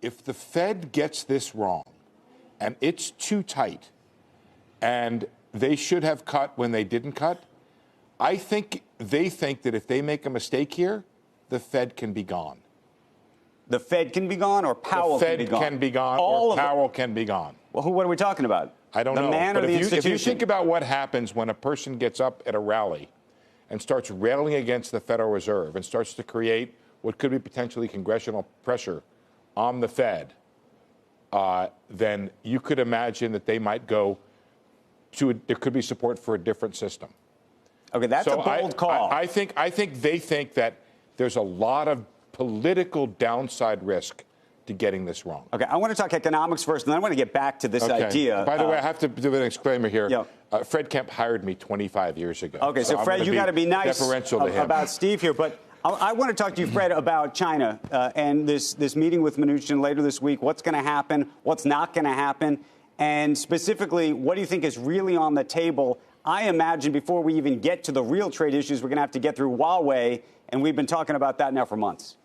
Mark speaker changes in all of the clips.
Speaker 1: if the Fed gets this wrong and it's too tight and they should have cut when they didn't cut, I think they think that if they make a mistake here, the Fed can be gone.
Speaker 2: The Fed can be gone, or Powell can be gone?
Speaker 1: The Fed can be gone, or Powell can be gone.
Speaker 2: Well, what are we talking about?
Speaker 1: I don't know.
Speaker 2: The man or the institution?
Speaker 1: If you think about what happens when a person gets up at a rally and starts railing against the Federal Reserve and starts to create what could be potentially congressional pressure on the Fed, then you could imagine that they might go to there could be support for a different system.
Speaker 2: Okay, that's a bold call.
Speaker 1: I think they think that there's a lot of political downside risk to getting this wrong.
Speaker 2: Okay, I want to talk economics first, and then I want to get back to this idea.
Speaker 1: By the way, I have to do an disclaimer here.
Speaker 2: Yeah.
Speaker 1: Fred Kempe hired me 25 years ago.
Speaker 2: Okay, so Fred, you got to be nice about Steve here, but I want to talk to you, Fred, about China and this meeting with Mnuchin later this week. What's going to happen? What's not going to happen? And specifically, what do you think is really on the table? I imagine before we even get to the real trade issues, we're going to have to get through Huawei, and we've been talking about that now for months.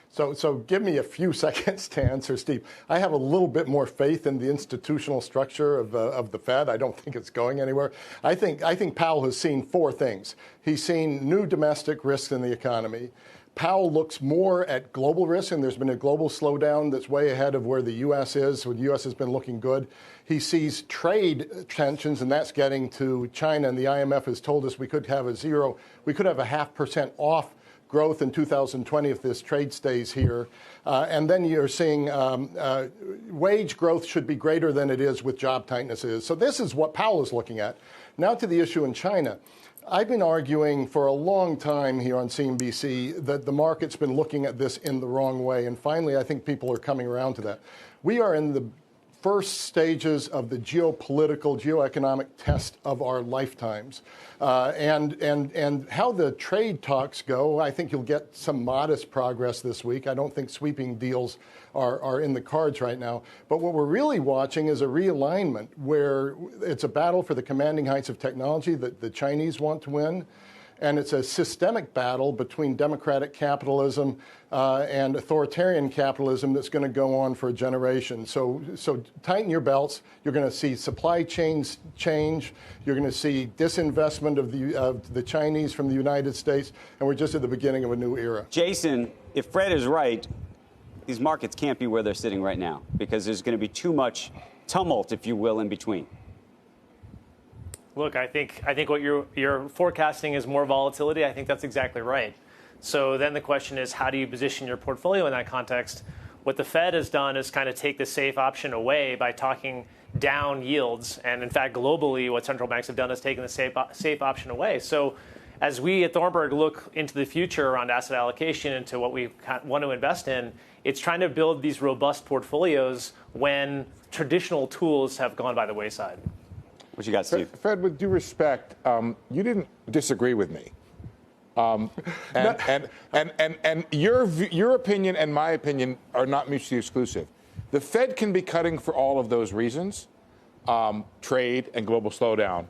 Speaker 3: So give me a few seconds to answer, Steve. I have a little bit more faith in the institutional structure of the Fed. I don't think it's going anywhere. I think Powell has seen four things. He's seen new domestic risks in the economy. Powell looks more at global risk, and there's been a global slowdown that's way ahead of where the U.S. is. So the U.S. has been looking good. He sees trade tensions, and that's getting to China. And the IMF has told us we could have a 0.5% off growth in 2020 if this trade stays here. And then you're seeing wage growth should be greater than it is with job tightness is. So this is what Powell is looking at. Now to the issue in China. I've been arguing for a long time here on CNBC that the market's been looking at this in the wrong way. And finally, I think people are coming around to that. We are in the first stages of the geopolitical, geoeconomic test of our lifetimes. And how the trade talks go, I think you'll get some modest progress this week. I don't think sweeping deals are in the cards right now. But what we're really watching is a realignment where it's a battle for the commanding heights of technology that the Chinese want to win. And it's a systemic battle between democratic capitalism and authoritarian capitalism that's going to go on for a generation. So tighten your belts. You're going to see supply chains change. You're going to see disinvestment of the Chinese from the United States. And we're just at the beginning of a new era.
Speaker 2: Jason, if Fred is right, these markets can't be where they're sitting right now because there's going to be too much tumult, if you will, in between.
Speaker 4: Look, I think what you're forecasting is more volatility. I think that's exactly right. So then the question is, how do you position your portfolio in that context? What the Fed has done is kind of take the safe option away by talking down yields. And in fact, globally, what central banks have done is taken the safe option away. So as we at Thornburg look into the future around asset allocation into what we want to invest in, it's trying to build these robust portfolios when traditional tools have gone by the wayside.
Speaker 2: What you got, Steve?
Speaker 1: Fred, with due respect, you didn't disagree with me. And your opinion and my opinion are not mutually exclusive. The Fed can be cutting for all of those reasons, trade and global slowdown,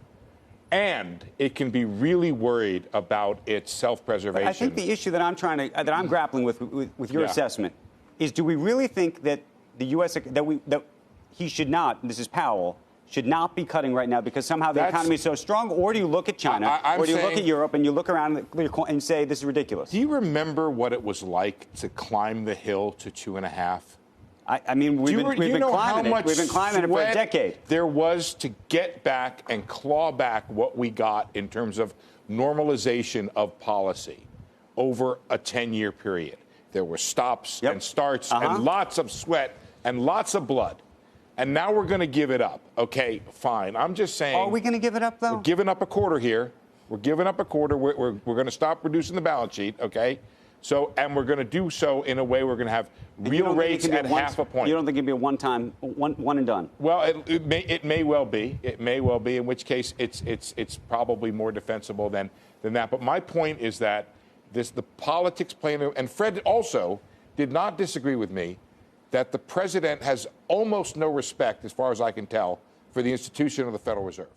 Speaker 1: and it can be really worried about its self-preservation.
Speaker 2: But I think the issue that I'm grappling with your assessment is: do we really think that the U.S. that he should not? And this is Powell. Should not be cutting right now because somehow the economy is so strong? Or do you look at China, or do you look at Europe and you look around and say this is ridiculous?
Speaker 1: Do you remember what it was like to climb the hill to 2.5?
Speaker 2: I mean, we've been climbing it. We've been climbing it for a decade.
Speaker 1: There was to get back and claw back what we got in terms of normalization of policy over a 10-year period. There were stops and starts and lots of sweat and lots of blood. And now we're going to give it up. Okay, fine. I'm just saying.
Speaker 2: Are we going to give it up, though?
Speaker 1: We're giving up a quarter here. We're giving up a quarter. We're going to stop reducing the balance sheet, okay? So, and we're going to do so in a way we're going to have real rates at half a point.
Speaker 2: You don't think it'd be a one and done?
Speaker 1: Well, it may well be. It may well be. In which case, it's probably more defensible than that. But my point is that the politics playing, and Fred also did not disagree with me that the president has almost no respect, as far as I can tell, for the institution of the Federal Reserve.